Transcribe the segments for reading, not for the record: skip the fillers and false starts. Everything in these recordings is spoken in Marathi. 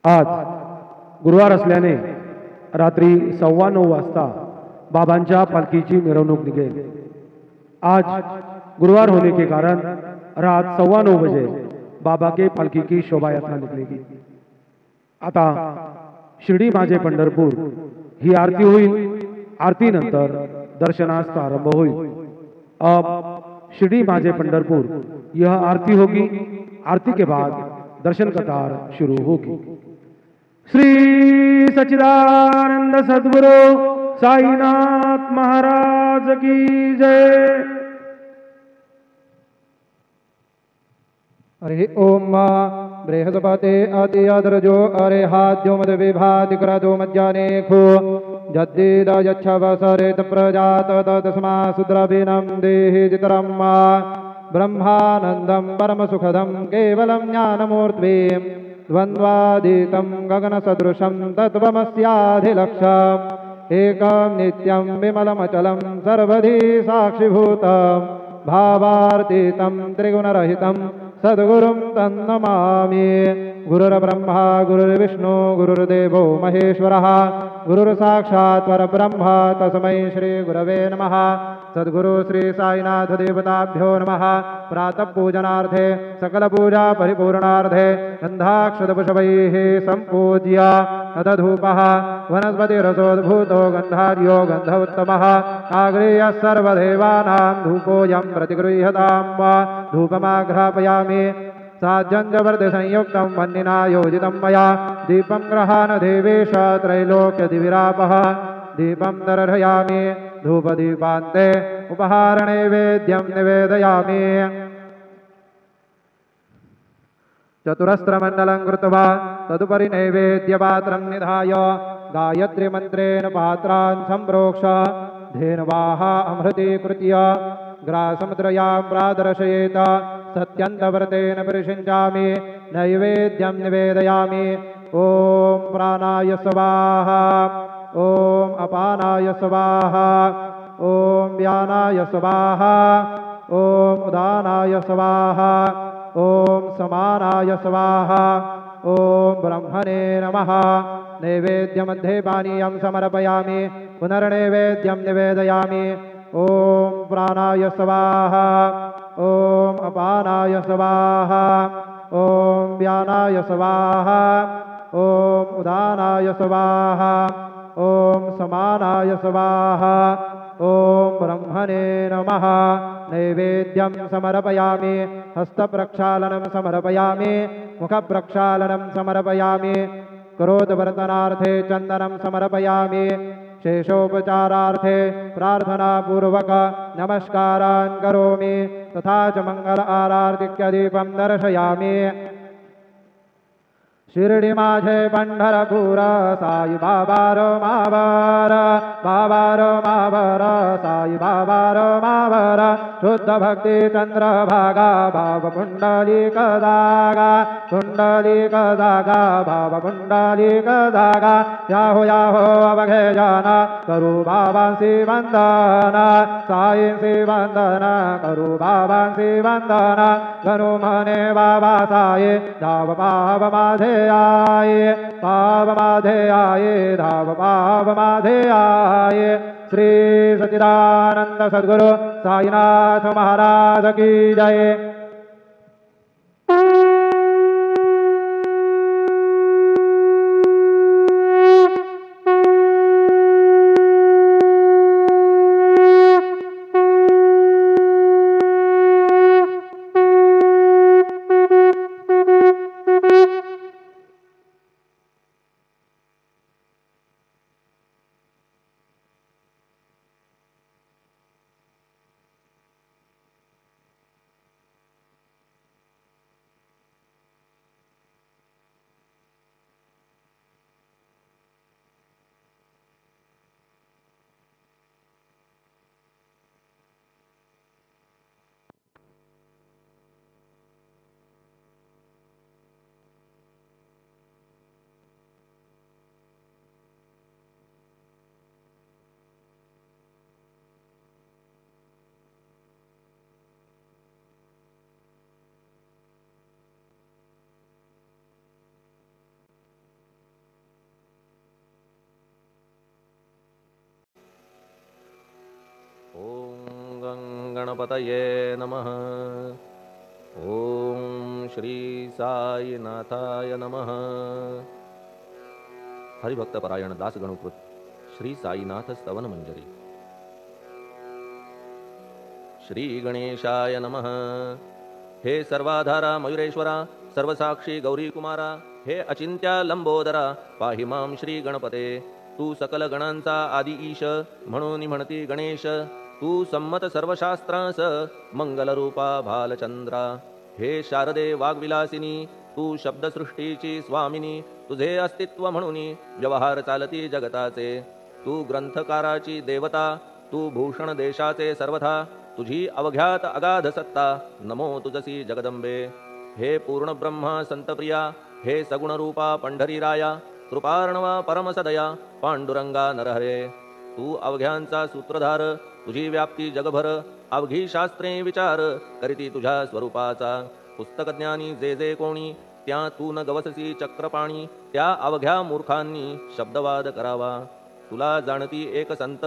आज गुरुवार असल्याने रात्री 9:15 वाजता बाबांच्या पालखीची मिरवणूक निघेल। आज गुरुवार होने के कारण रात 9:15 बजे बाबा के पालखी की शोभा यात्रा निकलेगी। आता शिर्डी माझे पंढरपूर ही आरती होईल। आरती नंतर दर्शनास प्रारंभ होईल। अब शिर्डी माझे पंढरपुर यह आरती होगी। आरती के बाद दर्शन कतार शुरू होगी। श्री सच्चिदानंद सद्गुरु साईनाथ महाराज की जय। हरि ओम बृहस्पते अतियद्रजो अरेहाद्यो मद विभाति क्रतो मज्जानेखो जद्दीद यच्छवसरेत प्रजात तस्मा सुद्रविनं देहि चित्रं ब्रह्मानन्दं परमसुखदं केवलं ज्ञानमूर्तिं द्वन्द्वातीतं गगनसदृशं तत्त्वमस्याधिलक्ष्यम् एकं नित्यं विमलमचलं सर्वधी साक्षिभूतं भावार्थितं त्रिगुणरहितं सद्गुरुं तन्नमामि। गुरुर्ब्रह्मा गुरुर्विष्णु गुरुर्देवो महेश्वरः गुरुर्साक्षात् परब्रह्म तस्मै श्री गुरवे नमः। सद्गुरु श्री साईनाथ देवताभ्यो नमः। प्रातः पूजनार्थे सकल पूजा परिपूर्णार्थे गन्धाक्षतपुष्पैः सम्पूज्य अदधूपः वनस्पतिरसोद्भूतो गन्धार्यो गन्ध उत्तमः आग्रेयः सर्वदेवानां धूपोऽयं प्रतिगृह्यताम्। धूपमाघ्रापयामि साज्जन्यवर्धसंयुक्तं वह्निना योजितं मया दीपं गृहाण देवेश त्रैलोक्यदिविरापः दीपं दर्शयामि धूपदीपान्ते उपहारनैवेद्यं निवेदयामि। चतुरस्रमण्डलं कृत्वा तदुपरि नैवेद्यपात्रं निधाय गायत्रीमन्त्रेण पात्रान् सम्प्रोक्ष धेनवाः अमृतीकृत्य ग्रासमुद्रयां प्रादर्शयेत सत्यन्तव्रतेन परिषिञ्चामि नैवेद्यं निवेदयामि। ॐ प्राणाय स्वाहा ॐ अपानाय स्वाहा ॐ व्यानाय स्वाहा ॐ उदानाय स्वाहा ॐ समानाय स्वाहा ॐ ब्रह्मणे नमः। नैवेद्यमध्ये पानीयं समर्पयामि पुनर्नैवेद्यं निवेदयामि। ॐ प्राणाय स्वाहा ॐ अपानाय स्वाहा ॐ व्यानाय स्वाहा ॐ उदानाय स्वाहा ॐ समानाय स्वाहा ॐ ब्रह्मणे नमः। नैवेद्यं समर्पयामि हस्तप्रक्षालनं समर्पयामि मुखप्रक्षालनं समर्पयामि करोदवर्तनार्थे चन्दनं समर्पयामि शेषोपचारार्थे प्रार्थनापूर्वक नमस्कारान् करोमि तथा च मंगल आरार्तिक्यदीपं दर्शयामि। शिर्डी माझे पंढरपूर साई बाबा रो मावर साई बाबा रो मावर शुद्ध भक्ति चंद्र भागा भाव पुंडलिक दागा भाव पुंडलिक दागा याहो याहो अवघे जाना करू बाबांसी वंदना साईंसी वंदना करू बाबांसी वंदना गणू मने बाबा साई धाव पाव माझे आये पाव माधे आये धाव पाव माधे आये। श्री सच्चिदानंद सद्गुरु साईनाथ महाराज की जय। गणपतये नमः। ओम श्री साईनाथाय नमः। हरिभक्तपरायण दास गणुकृत श्री साईनाथ स्तवन मंजरी। श्री गणेशाय नमः। हे सर्वाधारा मयुरेश्वरा, सर्वसाक्षी गौरी कुमारा, हे अचिंत्या लंबोदरा, पाहि मां श्री गणपते। तू सकल गणांचा आदि ईश, म्हणून म्हणती गणेश। तू संमत सर्वशास्त्रांस, मंगलरूपा भालचंद्रा। हे शारदे वाग्विलासिनी, तू शब्दसृष्टीची स्वामिनी। तुझे अस्तित्व म्हणून व्यवहार चालती जगताचे। तू ग्रंथकाराची देवता, तू भूषण देशाचे सर्वथा। तुझी अवघ्यात अगाध सत्ता, नमो तुझसी जगदंबे। हे पूर्ण ब्रह्मा संतप्रिया, हे सगुणरूपा पंढरीराया। कृपार्णवा परमसदया, पांडुरंगा नरहरे। तू अवघ्यांचा सूत्रधार, तुझी व्याप्ती जगभर। अवघी शास्त्रे विचार, करीती तुझ्या स्वरूपाचा। पुस्तकज्ञानी जे जे कोणी, त्या तू न गवससी चक्रपाणी। त्या अवघ्या मूर्खांनी शब्दवाद करावा। तुला जाणती एक संत,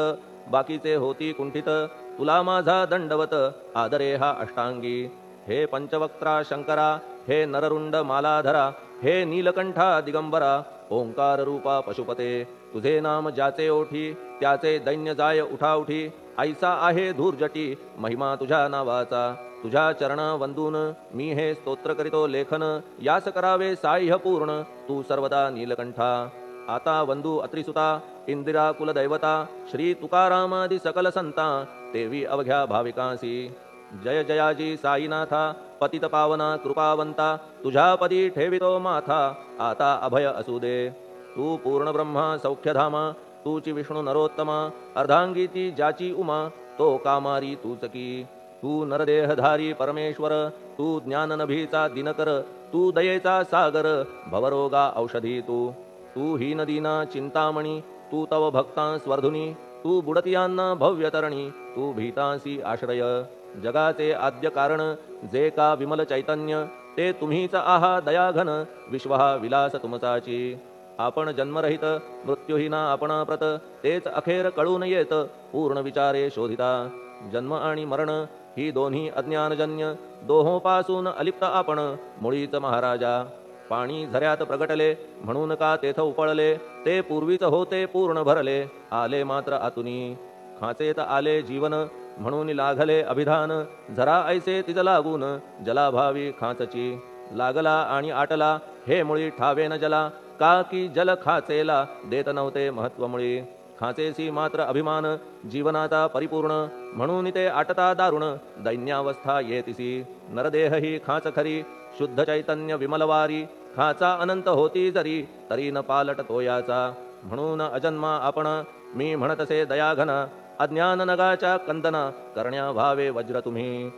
बाकीचे होती कुंठित। तुला माझा दंडवत, आदरे हा अष्टांगी। हे पंचवक्त्रा शंकरा, हे नररुंड मालाधरा। हे नीलकंठा दिगंबरा, ओंकार रूपा पशुपते। तुझे नाम ज्याचे ओठी, त्याचे दैन्य जाय उठाउठी। ऐसा आहे धूर्जटी, महिमा तुझ्या नावाचा। तुझ्या चरणा वंदून मी हे स्तोत्र करीतो लेखन। यास करावे साह्य पूर्ण, तू सर्वदा नीलकंठा। आता वंदू अत्रिसुता, इंदिरा कुलदैवता। श्री तुकारामादि सकल संता, तेवी अवघ्या भाविकांसी। जय जयाजी साईनाथा, पतित पावना कृपावंता। तुझ्या पदी ठेवितो माथा, आता अभय असू दे। तू पूर्ण ब्रह्मा सौख्यधामा, तूची विष्णू नरोत्तमा। अर्धांगी ती ज्याची उमा, तो कामारी तूच की। तू नरदेहधारी परमेश्वर, तू ज्ञाननभीचा दिनकर। तू दयेचा सागर, भवरोगा औषधी तू। तू हीनदीना चिंतामणी, तू तव भक्तां स्वर्धुनी। तू बुडतियांना भव्यतरणी, तू भीतांसी आश्रय। जगाचे आद्य कारण, जे का विमल चैतन्य। ते तुम्हीच आहा दयाघन, विश्वहा विलास तुमचाची। आपण जन्मरहित, मृत्यूहीना आपणाप्रत। तेच अखेर कळून येत, पूर्ण विचारे शोधिता। जन्म आणि मरण ही दोन्ही अज्ञानजन्य, दोहोपासून अलिप्त आपण मुळीच महाराजा। पाणी झऱ्यात प्रगटले, म्हणून का तेथ उपळले। ते पूर्वीच होते पूर्ण भरले, आले मात्र आतुनी। खाचेत आले जीवन, म्हणून लागले अभिधान। झरा ऐसे तिज लागून, जलाभावी खाचची। लागला आणि आटला, हे मुळी ठावे न जला। का की जल खाचेला देत नव्हते महत्व मुळी। खाचेसी मात्र अभिमान, जीवनाचा परिपूर्ण। म्हणून ते आटता दारुण, दैन्यावस्था येतिसी। नरदेह ही खाच खरी, शुद्ध चैतन्य विमलवारी। खाचा अनंत होती जरी, तरी न पालट तोयाचा। म्हणून अजन्मा आपण, मी म्हणतसे दयाघना। अज्ञान नगाच्या कंदना, करण्या व्हावे वज्र तुम्ही।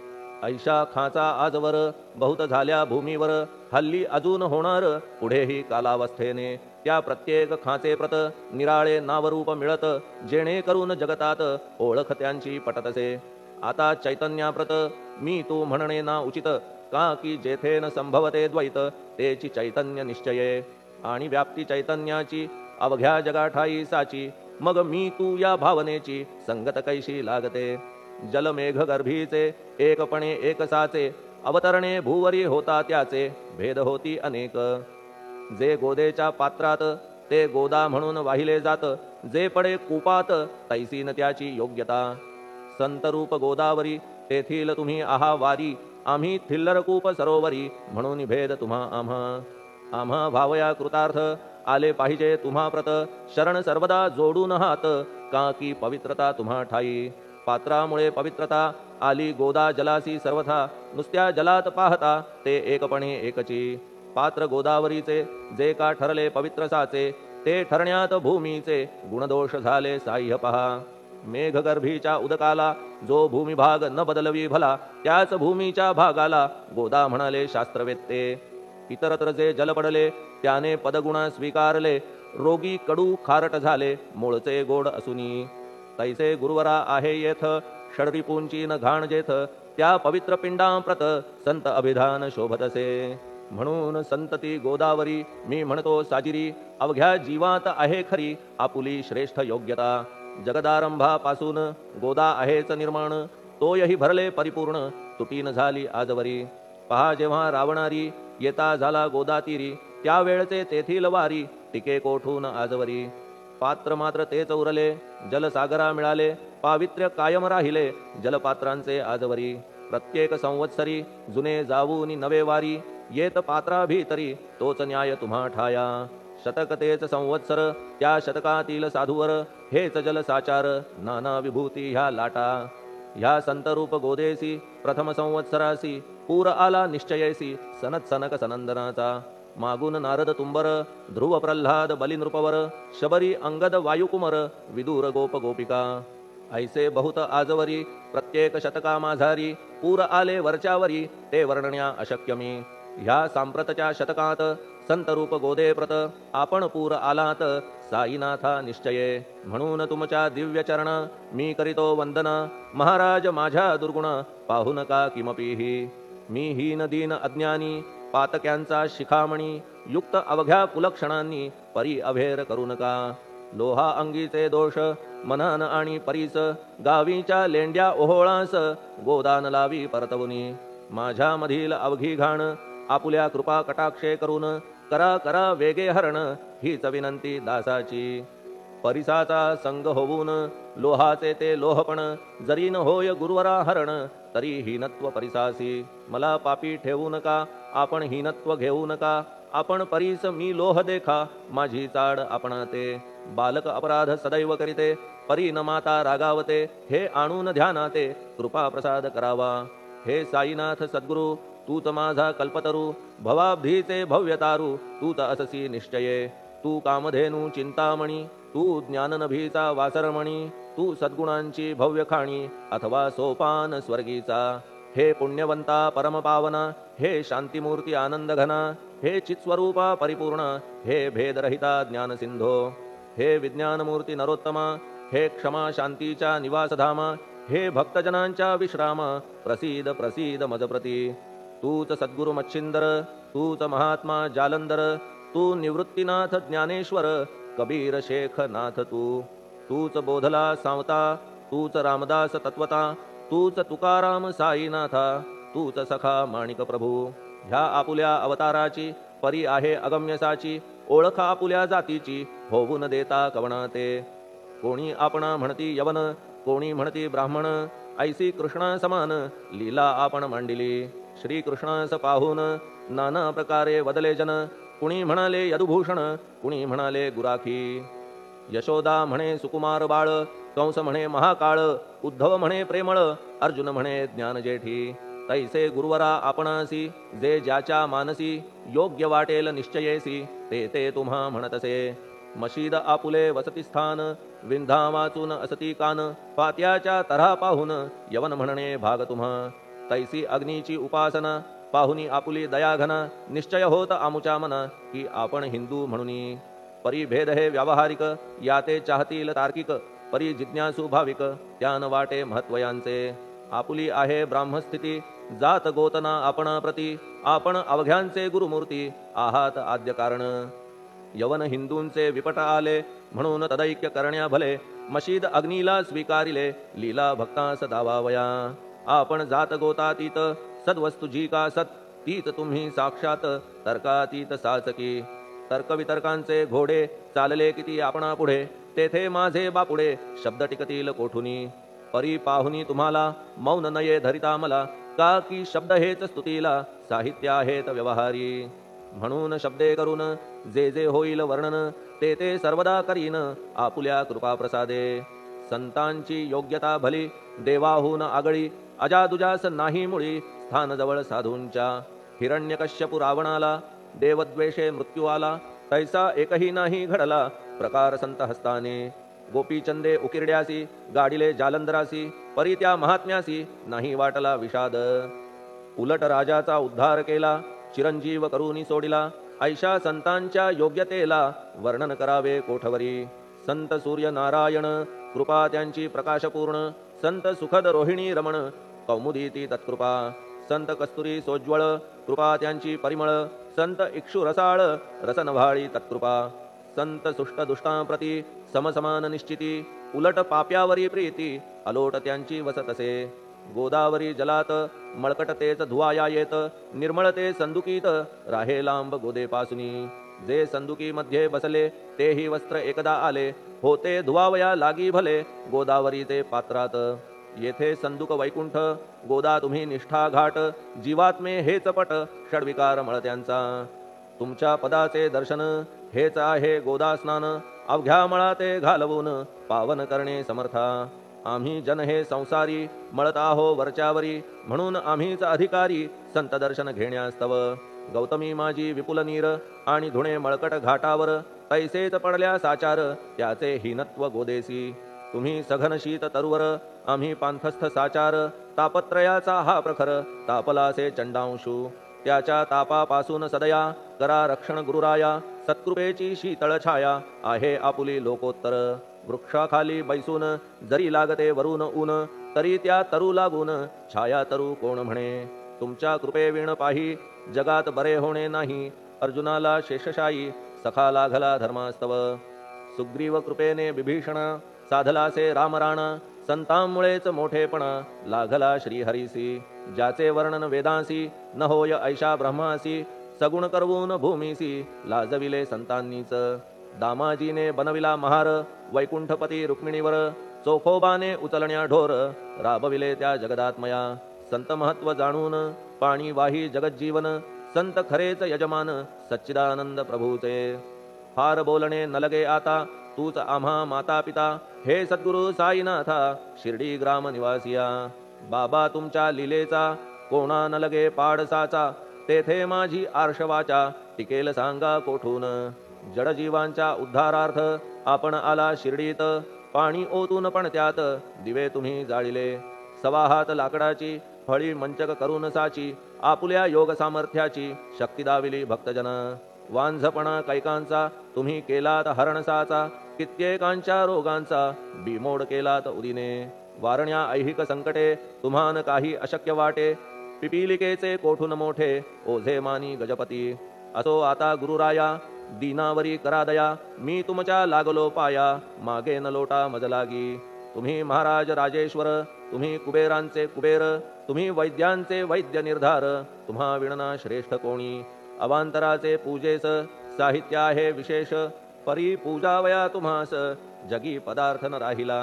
ऐशा खाचा आजवर, बहुत झाल्या भूमीवर। हल्ली अजून होणार, पुढेही कालावस्थेने। त्या प्रत्येक खाचे प्रत, निराळे नावरूप मिळत। जेणे करून जगतात, ओळख त्यांची पटतसे। आता चैतन्याप्रत, मी तू म्हणणे ना उचित। का की जेथे न संभवते द्वैत, तेची चैतन्य निश्चये। आणि व्याप्ती चैतन्याची, अवघ्या जगाठाई साची। मग मी तू या भावनेची, संगत कैशी लागते। जलमेघ गर्भीचे, एकपणे एकसाचे। अवतरणे भूवरी होता त्याचे, भेद होती अनेक। जे गोदेच्या पात्रात, ते गोदा म्हणून वाहिले जात। जे पडे कूपात, तैसी न त्याची योग्यता। संतरूप गोदावरी, तेथील तुम्ही आहा वारी। आम्ही थिल्लरकूप सरोवरी, म्हणून भेद तुम्हा आम्हा। आम्हा भावया कृतार्थ, आले पाहिजे तुम्हा प्रत। शरण सर्वदा जोडून हात, का की पवित्रता तुम्हा ठाई। पात्रामुळे पवित्रता, आली गोदा जलासी सर्वथा। नुसत्या जलात पाहता, ते एकपणे एकची। पात्र गोदावरीचे, जे का ठरले पवित्र साचे। ते ठरण्यात भूमीचे, गुणदोष झाले साह्य पहा। मेघगर्भीच्या उदकाला, जो भूमिभाग न बदलवी भला। त्याच भूमीच्या भागाला, गोदा म्हणाले शास्त्रवेत्ते। इतरत्र जे जल पडले, त्याने पदगुणा स्वीकारले। रोगी कडू खारट झाले, मूळचे गोड असुनी। तैसे गुरुवरा आहे येथ, षडरिपूंची न घाण जेथ। त्या पवित्र पिंडांप्रत, संत अभिधान शोभतसे। म्हणून संतती गोदावरी, मी म्हणतो साजिरी। अवघ्या जीवात आहे खरी, आपुली श्रेष्ठ योग्यता। जगदारंभापासून गोदा आहेच निर्माण। तोयही भरले परिपूर्ण तुटीन झाली आजवरी. पहा जेव्हा रावणारी येता झाला गोदातीरी, त्यावेळचे तेथील वारी टिके कोठून आजवरी. पात्र मात्र तेच उरले जलसागरा मिळाले, पावित्र्य कायम राहिले जलपात्रांचे आजवरी. प्रत्येक संवत्सरी जुने जाऊनी नवे वारी, येत पात्रा भीतरी तोच न्याय तुम्हा ठाया. शतक तेच संवत्सर त्या शतकातील साधूवर, हेच जलसाचार नाना विभूती ह्या लाटा. ह्या संतरूप गोदेसी प्रथम संवत्सरासी, पूर आला निश्चयेसी सनत सनक सनंदनाचा. मागून नारद तुंबर ध्रुव प्रल्हाद बलिनृपवर, शबरी अंगद वायुकुमर विदूर गोप गोपिका. ऐसे बहुत आजवरी प्रत्येक शतका माझारी, पूर आले वरच्यावरी ते वर्णण्या अशक्य मी. ह्या सांप्रतच्या शतकात संतरूप गोदे प्रत, आपण पूर आलात साईनाथा निश्चये. म्हणून तुमच्या दिव्य चरण मी करीतो वंदन, महाराज माझ्या दुर्गुण पाहू नका किमपीही. मी हीन दीन अज्ञानी पातक्यांचा शिखामणी, युक्त अवघ्या कुलक्षणांनी परी अभेर करू नका. लोहा अंगीचे दोष मनान आणि परीस, गावीच्या लेंड्या ओहोळास गोदान लावी परतवुनी. माझ्या मधील अवघी घाण आपुल्या कृपा कटाक्षे करून, करा करा वेगे हरण हीच विनंती दासाची. परिसाचा संग होऊन लोहाचे ते लोहपण, जरी न होय गुरुवरा हरण तरी हीनत्व परिसासी. मला पापी ठेवू नका आपण हीनत्व घेऊ नका, आपण परीस मी लोह देखा माझी चाड आपणाते. बालक अपराध सदैव करीते परी न माता रागावते, हे आणून ध्यानाते कृपा प्रसाद करावा. हे साईनाथ सद्गुरु तूच माझा कल्पतरू, भवाब्धीचे भव्यतारू तूच अससी निश्चये. तू कामधेनू चिंतामणी, तू ज्ञाननभीचा वासरमणी, तू सद्गुणांची भव्य खाणी अथवा सोपान स्वर्गीचा. हे पुण्यवंता परमपावना, हे शांतिमूर्ती आनंद घना, हे चित्स्वरूपा परिपूर्ण, हे भेदरहिता ज्ञानसिंधो. हे विज्ञानमूर्ती नरोत्तमा, हे क्षमा शांतीच्या निवासधामा, हे भक्तजनांच्या विश्रामा, प्रसीद प्रसीद मजप्रती. तूच सद्गुरु मच्छिंदर, तूच महात्मा जालंधर, तू निवृत्तीनाथ ज्ञानेश्वर, कबीर शेख नाथ तू. तूच बोधला सांवता, तूच रामदास तत्वता, तूच तुकाराम साईनाथा, तूच सखा माणिक प्रभू. ह्या आपुल्या अवताराची परी आहे अगम्यसाची, ओळख आपुल्या जातीची होऊन देता कवणाते. कोणी आपणा म्हणती यवन, कोणी म्हणती ब्राह्मण, ऐसी कृष्णा समान लीला आपण मांडिली. श्रीकृष्णास पाहून नाना प्रकारे वदले जन, कुणी म्हणाले यदुभूषण, कुणी म्हणाले गुराखी. यशोदा म्हणे सुकुमार बाळ, कंस म्हणे महाकाळ, उद्धव म्हणे प्रेमळ, अर्जुन म्हणे ज्ञानजेठी. तैसे गुरुवरा आपणासी, जे ज्याच्या मानसी योग्य वाटेल निश्चयेसी, ते ते तुम्हा म्हणतसे. मशीद आपुले वसती स्थान, विंधा वाचून असती कान, पात्याच्या तऱ्हा पाहून यवन म्हणणे भाग तुम्हा. तैसी अग्नीची उपासना पाहुनी आपुली दयाघना, निश्चय होत आमुच्या मना की आपण हिंदू म्हणूनी. परी भेद हे व्यावहारिक, याते चाहतील तार्किक, परी जिज्ञासू भाविक त्यान वाटे महत्वयांचे. आपुली आहे ब्राह्मस्थिती, जात गोतना आपणा प्रती, आपण अवघ्यांचे गुरुमूर्ती आहात आद्य कारण. यवन हिंदूंचे विपट आले म्हणून तदैक्य करण्या भले, मशीद अग्नीला स्वीकारिले लीला भक्तास दावावया. आपण जात गोतातीत, सद्वस्तू जी का सत, तीत तुम्ही साक्षात तर्कातीत साचकी. तर्कवितर्कांचे घोडे चालले किती आपणा पुढे, तेथे माझे बापुडे शब्द टिकतील कोठुनी. परी पाहुनी तुम्हाला मौन नये धरिता मला, का की शब्द हेच स्तुतीला साहित्य आहेत व्यवहारी. म्हणून शब्दे करून जे जे होईल वर्णन, ते ते सर्वदा करीन आपुल्या कृपा प्रसादे. संतांची योग्यता भली देवाहून आगळी, अजादुजास नाही मुळी स्थान जवळ साधूंच्या. हिरण्यकश्यपु रावणाला देवद्वेषे मृत्यू आला, तैसा एकही नाही घडला प्रकार संत हस्ताने. गोपीचंदे उकिरड्यासी, गाडिले जालंधरासी, परी त्या महात्म्यासी नाही वाटला विषाद. उलट राजाचा उद्धार केला, चिरंजीव करूनी सोडिला, ऐशा संतांच्या योग्यतेला वर्णन करावे कोठवरी. संत सूर्य नारायण कृपा त्यांची प्रकाशपूर्ण, संत सुखद रोहिणी रमण कौमुदी ती तत्कृपा. संत कस्तुरी सोज्वळ कृपा त्यांची परिमळ, संत इक्षु रसाळ रसनभाळी तत्कृपा. संत सुष्ट दुष्टांप्रती समसमान निश्चिती, उलट पाप्यावरी प्रीती अलोट त्यांची वसतसे. गोदावरी जलात मळकट तेच धुवाया येत निर्मळ ते संदुकीत राहे लांब गोदेपासुनी जे संदुकी मध्ये बसले तेही वस्त्र एकदा आले होते धुवावया लागी भले गोदावरीचे पात्रात येथे संदुक वैकुंठ गोदा तुम्ही निष्ठा घाट जीवात्मे हेच पट षडविकार मळत्यांचा तुमच्या पदाचे दर्शन हेच आहे गोदा स्नान अवघ्या मळाते घालवून पावन करणे समर्था आम्ही जन हे संसारी मळत आहो वरच्यावरी म्हणून आम्हीच अधिकारी संत दर्शन घेण्यास्तव गौतमी माझी विपुल नीर आणि धुणे मळकट घाटावर तैसेच पडल्या साचार त्याचे हीनत्व गोदेसी तुम्ही सघन शीत तरुवर आम्ही पांथस्थ साचार तापत्रयाचा हा प्रखर तापलासे चंडांशू त्याच्या तापापासून सदया करा रक्षण गुरुराया सत्कृपेची शीतळ छाया आहे आपुली लोकोत्तर वृक्षाखाली बैसून जरी लागते वरून ऊन तरी त्या तरू लागून छाया तरू कोण म्हणे तुमच्या कृपेविण पाही जगात बरे होणे नाही अर्जुनाला शेषशायी सखा लागला धर्मास्तव सुग्रीव कृपेने विभीषण साधलासे रामराणा संतांमुळेच मोठेपणा लागला श्रीहरीसी ज्याचे वर्णन वेदांसी न होय ऐशा ब्रह्मासी सगुण करवून भूमीसी लाजविले संतांनीच दामाजीने बनविला महार वैकुंठपती रुक्मिणीवर चोखोबाने उचलण्या ढोर राबविले त्या जगदात्मया संत महत्व जाणून पाणी वाही जगज्जीवन संत खरेच यजमान सच्चिदानंद प्रभूचे फार बोलणे न लगे आता तूच आम्हा माता पिता हे सद्गुरु साईनाथा शिर्डी ग्राम निवासिया बाबा तुमच्या लीलेचा कोणा न लगे पाडसाचा तेथे माझी आर्षवाचा टिकेल सांगा कोठून जडजीवांच्या उद्धारार्थ आपण आला शिर्डीत पाणी ओतून पण त्यात दिवे तुम्ही जाळिले सवा हात लाकडाची फळी मंचक करून साची आपुल्या योग सामर्थ्याची शक्ती दाविली भक्तजन वांझपणा कैकांचा तुम्ही केलात हरणसाचा कित्येकांच्या रोगांचा बिमोड केलात उदिने वारण्या ऐहिक संकटे तुम्हान काही अशक्य वाटे पिपीलिकेचे कोठून मोठे ओझे मानी गजपती असो आता गुरुराया दीनावरी करा दया मी तुमच्या लागलो पाया मागे न लोटा मजलागी तुम्ही महाराज राजेश्वर तुम्ही कुबेरांचे कुबेर तुम्ही वैद्यांचे वैद्य निर्धार तुम्हा विणना श्रेष्ठ कोणी अवांतराचे पूजेस साहित्य आहे विशेष परी पूजावया तुम्हास जगी पदार्थ न राहिला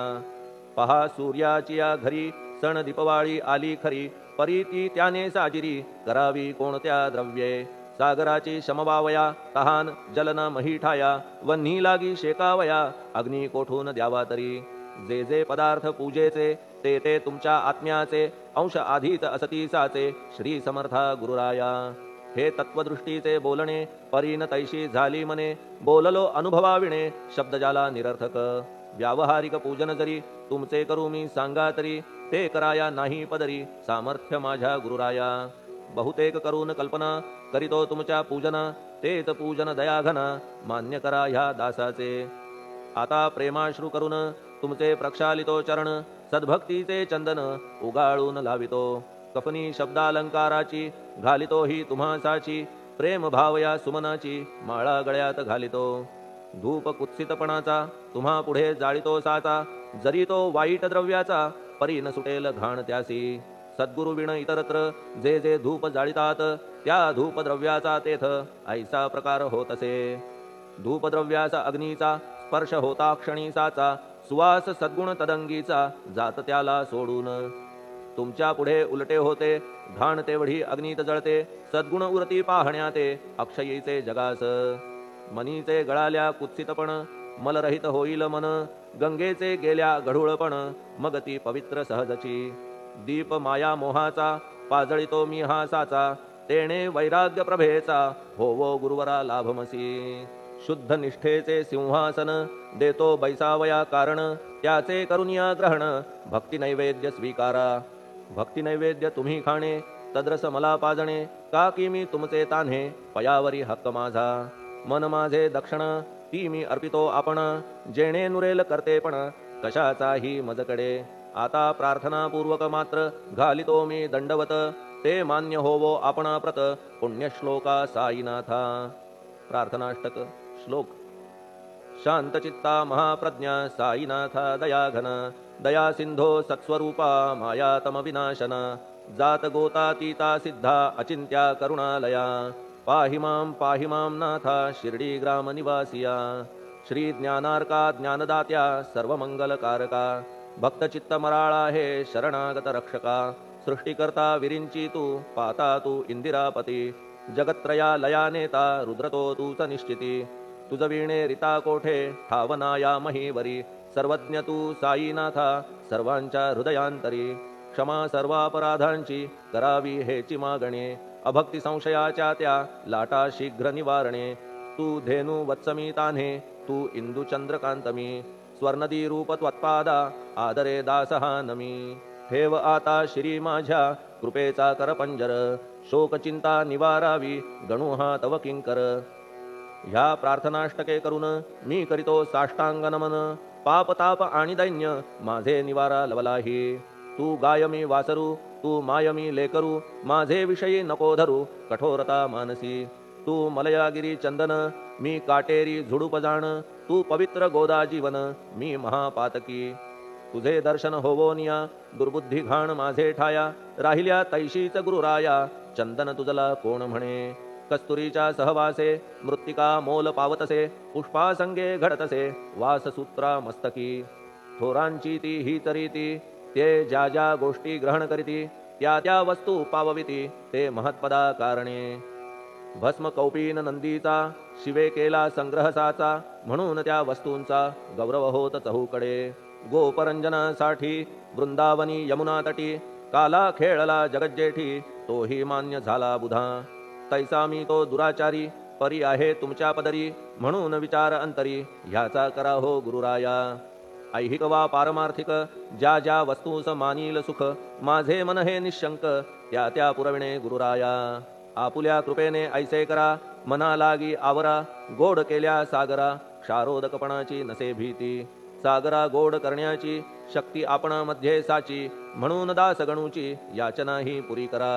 पहा सूर्याची या घरी सण दीपवाळी आली खरी परी ती त्याने साजिरी करावी कोणत्या द्रव्ये सागराची शमवावया तहान जलन मही ठाया वन्ही लागी शेकावया अग्नी कोठून द्यावा तरी जे जे पदार्थ पूजेचे ते ते तुमच्या आत्म्याचे अंश आधीच असतीसाचे श्री समर्था गुरुराया हे तत्वदृष्टीचे बोलणे परीन तैशी झाली मने बोललो अनुभवाविणे शब्द जाला निरर्थक व्यावहारिक पूजन जरी तुमचे करू मी सांगा तरी ते कराया नाही पदरी सामर्थ्य माझ्या गुरुराया बहुतेक करून कल्पना करीतो तुमच्या पूजन तेच पूजन दयाघन मान्य करा ह्या दासाचे आता प्रेमाश्रू करून तुमचे प्रक्षालितो चरण सद्भक्तीचे चंदन उगाळून लावितो कफनी शब्दालंकाराची घालितो ही तुम्हासाची प्रेम भावया सुमनाची माळा गळ्यात घालितो धूप कुत्सितपणाचा तुम्हा पुढे जाळितो साचा जरी तो वाईट द्रव्याचा परी न सुटेल घाण त्यासी सद्गुरु विण इतरत्र जे जे धूप जाळितात त्या धूप द्रव्याचा तेथ ऐसा प्रकार होत असे धूपद्रव्याचा अग्नीचा स्पर्श होता क्षणीसाचा सुवास सद्गुण तदंगीचा जात त्याला सोडून तुमच्या पुढे उलटे होते घाण तेवढी अग्नीत जळते सद्गुण उरती पाहण्याते अक्षयीचे जगास मनीचे गळाल्या कुत्सितपण मलरहित होईल मन गंगेचे गेल्या गढूळपण मग ती पवित्र सहजची दीप माया मोहाचा पाजळितो मी हा साचा तेणे वैराग्य प्रभेचा होवो गुरुवरा लाभमसी शुद्ध निष्ठेचे सिंहासन देतो बैसावया कारण त्याचे करुनिया ग्रहण भक्ती नैवेद्य स्वीकारा भक्ती नैवेद्य तुम्ही खाणे तद्रस मला पाजणे का की मी तुमचे तान्हे पयावरी हक्क माझा मन माझे दक्षिण ती मी अर्पितो आपण जेणे नुरेल करतेपण कशाचाही मजकडे आता प्रार्थनापूर्वक मात्र घालितो मी दंडवत ते मान्य होवो आपणाप्रत पुण्यश्लोका साईनाथा प्रार्थनाष्टक श्लोक शांतचित्ता महाप्रज्ञा साईनाथा दयाघन दया सिंधो सत्स्वरूपा मायातम विनाशना जात गोतातीता सिद्धा अचिंत्या करुणालया पाहि मां नाथा शिर्डी ग्राम निवासिया श्री ज्ञानार्का ज्ञानदात्या सर्वमंगलकारका भक्तचित्त मराळा हे शरणागत रक्षका सृष्टिकर्ता विरिंची तू पाता तू इंदिरापती जगत्त्रया लया नेता रुद्रतो तूच निश्चिती तुझ वीणे रिता कोठे ठावनाया महीवरी सर्वज्ञ तू साईनाथा सर्वांच्या हृदयांतरी क्षमा सर्वापराधांची करावी हेची मागणे अभक्ती संशयाच्या त्या लाटा शीघ्र निवारणे तू धेनु वत्समी तान्हे तू इंदू चंद्रकांतमी स्वर्णदी रूप त्वत्पादा आदरे दासहा नमी ठेव आता श्री माझ्या कृपेचा करपंजर शोकचिंता निवारावी गणू हा तव किंकर ह्या प्रार्थनाष्टके करून मी करीतो साष्टांग नमन पाप ताप आणि दैन्य माझे निवारा लवलाही तू गायमी वासरू तू मायमी लेकरू माझे विषयी नको धरू कठोरता मानसी तू मलयागिरी चंदन मी काटेरी झुडूप जाण तू पवित्र गोदा जीवन मी महापातकी तुझे दर्शन होवोनिया दुर्बुद्धी घाण माझे ठाया राहिल्या तैशीच गुरुराया चंदन तुझला कोण म्हणे कस्तुरीच्या सहवासे मृत्तिका मोल पावतसे पुष्पासंगे घडतसे वाससूत्रा मस्तकी थोरांची ती ही तरीती ते ज्या ज्या गोष्टी ग्रहण करीती त्या त्या वस्तू पावविती ते महत्पदा कारणे भस्म कौपीन नंदीचा शिवे केला संग्रहसाचा म्हणून त्या वस्तूंचा गौरव होत चहूकडे गोपरंजनासाठी वृंदावनी यमुना तटी काला खेळला जगज्जेठी तोही मान्य झाला बुधा तैसा मी तो दुराचारी परी आहे तुमच्या पदरी म्हणून विचार अंतरी ह्याचा करा हो गुरुराया ऐहिक वा पारमार्थिक ज्या ज्या वस्तूस मानील सुख माझे मन हे निशंक त्या त्या पुरविणे गुरुराया आपुल्या कृपेने ऐसे करा मना लागी आवरा गोड केल्या सागरा क्षारोदकपणाची नसे भीती सागरा गोड करण्याची शक्ती आपण मध्ये साची म्हणून दास गणूची याचना ही पुरी करा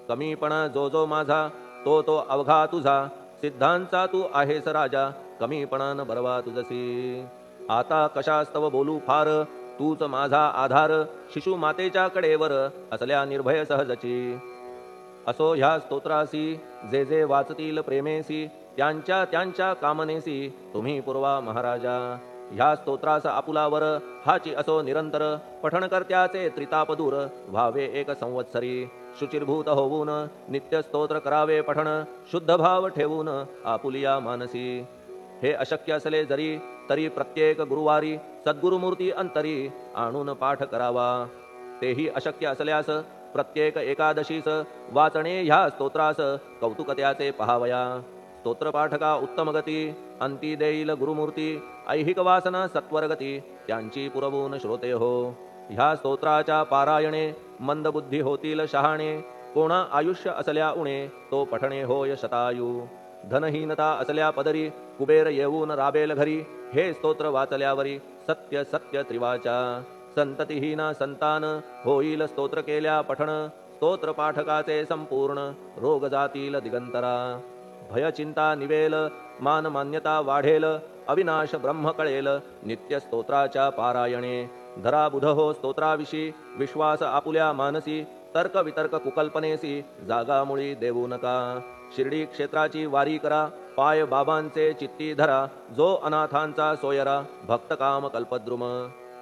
कमीपणा जो जो माझा तो तो अवघा तुझा सिद्धांचा तू आहेस राजा कमीपणान बरवा तुझसी आता कशास्तव बोलू फार तूच माझा आधार शिशु मातेच्या कडेवर असल्या निर्भय सहजची असो ह्या स्तोत्रासी जे जे वाचतील प्रेमेसी त्यांच्या त्यांच्या कामनेसी तुम्ही पुरवा महाराजा ह्या स्तोत्रास आपुलावर हाची असो निरंतर पठणकर्त्याचे त्रितापदूर व्हावे एक संवत्सरी शुचिर्भूत होऊन नित्य स्तोत्र करावे पठण शुद्ध भाव ठेवून आपुलिया मानसी हे अशक्य असले जरी तरी प्रत्येक गुरुवारी सद्गुरुमूर्ती अंतरी आणून पाठ करावा तेही अशक्य असल्यास प्रत्येक एकादशीस वाचणे ह्या स्तोत्रास कौतुकत्याचे पहावया स्तोत्रपाठका उत्तम गती अंती देईल गुरुमूर्ती ऐहिक वासना सत्वरगती त्यांची पुरवून श्रोते हो ह्या स्तोत्राच्या पारायणे मंदबुद्धी होतील शहाणे कोणा आयुष्य असल्या उणे तो पठणे होय शतायू धनहीनता असल्या पदरी कुबेर येऊन राबेल घरी हे स्तोत्र वाचल्यावरी सत्य सत्य त्रिवाचा संततिहीना संतान होईल स्तोत्र केल्या पठण स्तोत्र पाठकाचे संपूर्ण रोग जातील दिगंतरा भय चिंता निवेल मान मान्यता वाढेल अविनाश ब्रह्म कळेल नित्य स्तोत्राच्या पारायणे धरा बुध हो स्तोत्राविषयी विश्वास आपुल्या मानसी तर्क वितर्क कुकल्पनेसी जागा मुळी देऊ नका शिर्डी क्षेत्राची वारी करा पाय बाबांचे चित्ती धरा जो अनाथांचा सोयरा भक्त काम कल्पद्रुम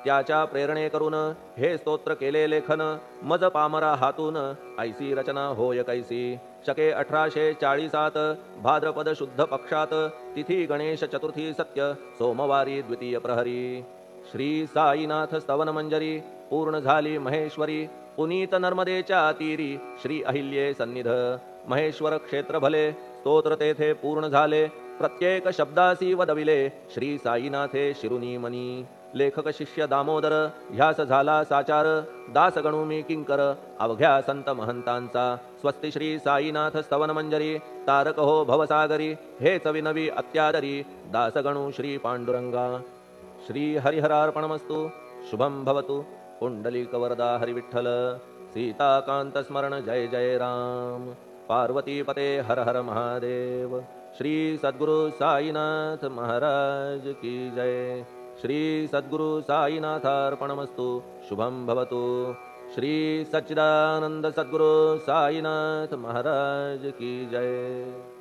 त्याच्या प्रेरणे करून हे स्तोत्र केले लेखन मज पामरा हातून ऐसी रचना होय कैसी शके 1840 भाद्रपद शुद्ध पक्षात तिथी गणेश चतुर्थी सत्य सोमवारी द्वितीय प्रहरी श्री साईनाथ स्तवन मंजरी पूर्ण झाली महेश्वरी पुनीत नर्मदेच्या तीरी श्री अहिल्ये सन्निध महेश्वर क्षेत्र भले स्तोत्र तेथे पूर्ण झाले प्रत्येक शब्दासी वदविले श्री साईनाथे शिरुनी मनी लेखक शिष्य दामोदर ह्यास झाला साचार दास गणू मी किंकर अवघ्या संत महंतांचा स्वस्ति श्री साईनाथ स्तवन मंजरी तारक हो भवसागरी हेच विनवी अत्यादरी दास गणू श्री पांडुरंगा श्री हरिहरार्पणमस्तु शुभम भवतु पुंडलिक वरदा हरिविठ्ठल सीताकांत स्मरण जय जय राम पार्वती पते हर हर महादेव श्री सद्गुरु साईनाथ महाराज की जय श्री सद्गुरु साईनाथार्पणमस्तु। शुभं भवतु। श्री सच्चिदानंद सद्गुरु साईनाथ महाराज की जय।